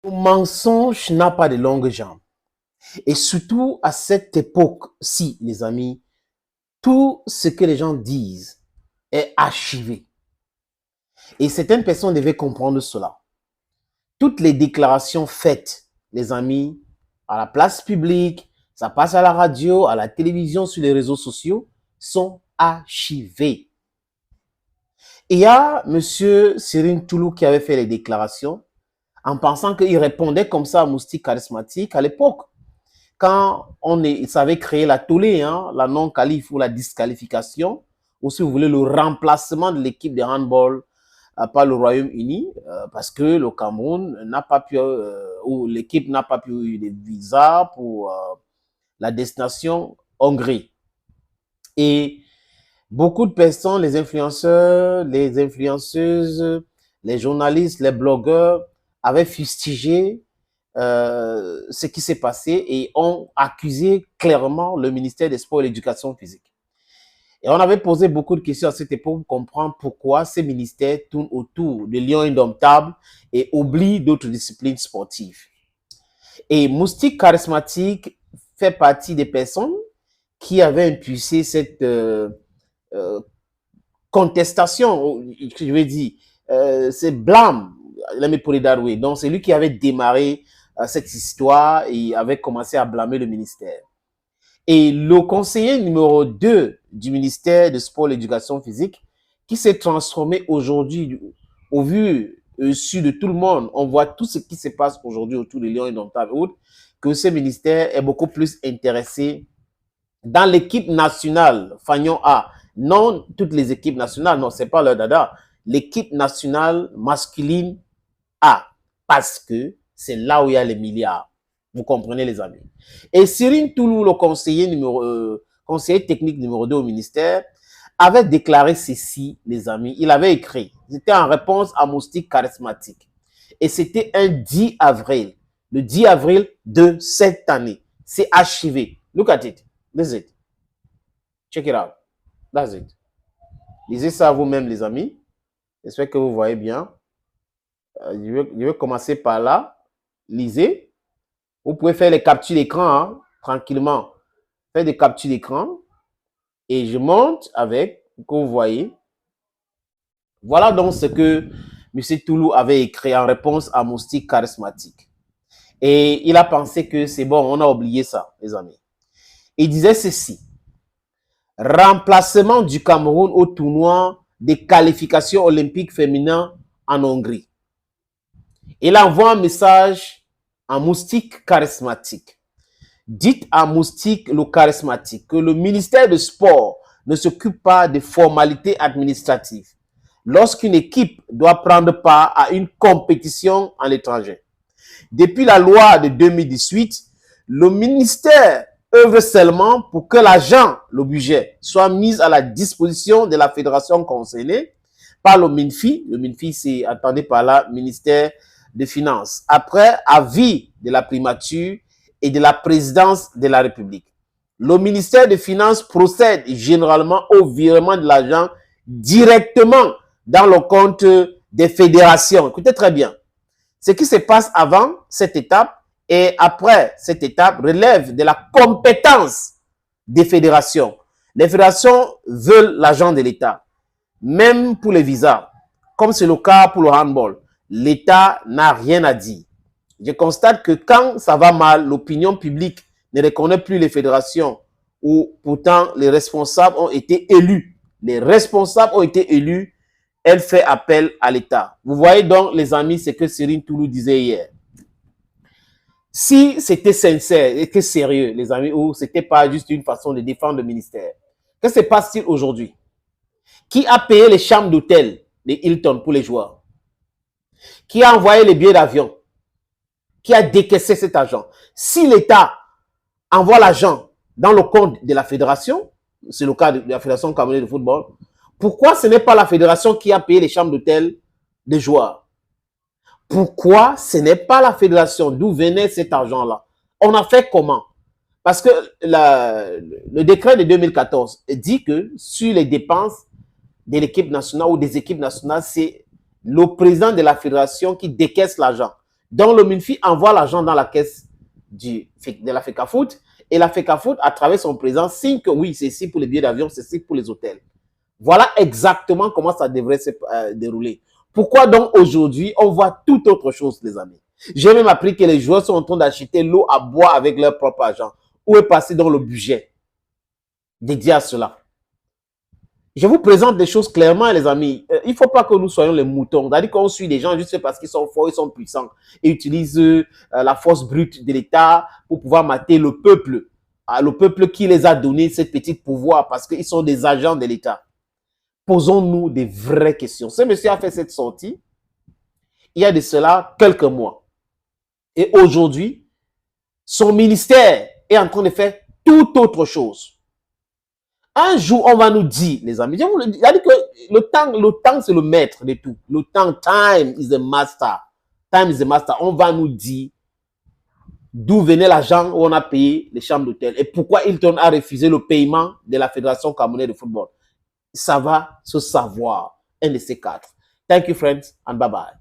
Le mensonge n'a pas de longues jambes. Et surtout à cette époque-ci, les amis, tout ce que les gens disent est archivé. Et certaines personnes devaient comprendre cela. Toutes les déclarations faites, les amis, à la place publique, ça passe à la radio, à la télévision, sur les réseaux sociaux, sont archivées. Et il y a M. Serine Toulou qui avait fait les déclarations en pensant qu'il répondait comme ça à Moustique Charismatique à l'époque. Quand il savait créer la tollée, hein, la non-qualif ou la disqualification, ou si vous voulez, le remplacement de l'équipe de handball par le Royaume-Uni, parce que le Cameroun n'a pas pu, ou l'équipe n'a pas pu eu des visas pour la destination Hongrie. Et beaucoup de personnes, les influenceurs, les influenceuses, les journalistes, les blogueurs avaient fustigé ce qui s'est passé et ont accusé clairement le ministère des Sports et de l'Éducation physique. Et on avait posé beaucoup de questions à cette époque pour comprendre pourquoi ces ministères tournent autour de Lions indomptables et oublient d'autres disciplines sportives. Et Moustique Charismatique fait partie des personnes qui avaient impulsé cette contestation, je veux dire, c'est blâme, donc c'est lui qui avait démarré cette histoire et avait commencé à blâmer le ministère. Et le conseiller numéro 2 du ministère de Sport et l'Éducation physique, qui s'est transformé aujourd'hui, au vu su de tout le monde, on voit tout ce qui se passe aujourd'hui autour des Lions indomptables et autres, que ce ministère est beaucoup plus intéressé dans l'équipe nationale, Fagnon A. Non, toutes les équipes nationales, non, c'est pas leur dada. L'équipe nationale masculine A. Parce que c'est là où il y a les milliards. Vous comprenez, les amis. Et Serine Toulou, le conseiller technique numéro 2 au ministère, avait déclaré ceci, les amis. Il avait écrit. C'était en réponse à Moustique Charismatique. Et c'était un 10 avril. Le 10 avril de cette année. C'est archivé. Look at it. This is it. Check it out. That's it. Lisez ça vous-même, les amis. J'espère que vous voyez bien. Je vais commencer par là. Lisez. Vous pouvez faire les captures d'écran, hein, tranquillement. Faites des captures d'écran. Et je monte avec, que vous voyez. Voilà donc ce que M. Toulou avait écrit en réponse à Moustique Charismatique. Et il a pensé que c'est bon, on a oublié ça, les amis. Il disait ceci. Remplacement du Cameroun au tournoi des qualifications olympiques féminines en Hongrie. Il envoie un message à Moustique Charismatique. Dites à Moustique le Charismatique que le ministère de Sport ne s'occupe pas des formalités administratives lorsqu'une équipe doit prendre part à une compétition en l'étranger. Depuis la loi de 2018, le ministère œuvre seulement pour que l'argent, le budget, soit mis à la disposition de la fédération concernée par le MINFI. Le MINFI, c'est, attendez par là, ministère des Finances. Après avis de la primature et de la présidence de la République. Le ministère des Finances procède généralement au virement de l'argent directement dans le compte des fédérations. Écoutez très bien. Ce qui se passe avant cette étape et après cette étape relève de la compétence des fédérations. Les fédérations veulent l'argent de l'État, même pour les visas, comme c'est le cas pour le handball. L'État n'a rien à dire. Je constate que quand ça va mal, l'opinion publique ne reconnaît plus les fédérations où pourtant les responsables ont été élus. Les responsables ont été élus. Elle fait appel à l'État. Vous voyez donc, les amis, ce que Serine Toulou disait hier. Si c'était sincère et que sérieux, les amis, ou c'était pas juste une façon de défendre le ministère, que se passe-t-il aujourd'hui? Qui a payé les chambres d'hôtel de Hilton pour les joueurs? Qui a envoyé les billets d'avion? Qui a décaissé cet argent? Si l'État envoie l'argent dans le compte de la fédération, c'est le cas de la Fédération camerounaise de football, pourquoi ce n'est pas la fédération qui a payé les chambres d'hôtel des joueurs? Pourquoi ce n'est pas la fédération? D'où venait cet argent-là? On a fait comment? Parce que le décret de 2014 dit que sur les dépenses de l'équipe nationale ou des équipes nationales, c'est le président de la fédération qui décaisse l'argent. Donc, le MINFI envoie l'argent dans la caisse de la FECAFOOT et la FECAFOOT, à travers son président, signe que oui, c'est ici pour les billets d'avion, c'est ici pour les hôtels. Voilà exactement comment ça devrait se dérouler. Pourquoi donc aujourd'hui, on voit tout autre chose, les amis? J'ai même appris que les joueurs sont en train d'acheter l'eau à boire avec leur propre argent. Où est passé dans le budget dédié à cela? Je vous présente des choses clairement, les amis. Il ne faut pas que nous soyons les moutons. C'est-à-dire qu'on suit des gens juste parce qu'ils sont forts, ils sont puissants et utilisent la force brute de l'État pour pouvoir mater le peuple. Le peuple qui les a donné ce petit pouvoir parce qu'ils sont des agents de l'État. Posons-nous des vraies questions. Ce monsieur a fait cette sortie il y a de cela quelques mois. Et aujourd'hui, son ministère est en train de faire tout autre chose. Un jour, on va nous dire, les amis, il a dit que le temps, c'est le maître de tout. Le temps, time is the master. Time is the master. On va nous dire d'où venait l'argent où on a payé les chambres d'hôtel et pourquoi Hilton a refusé le paiement de la Fédération camerounaise de football. Ça va se savoir. Un de ces quatre. Thank you, friends, and bye-bye.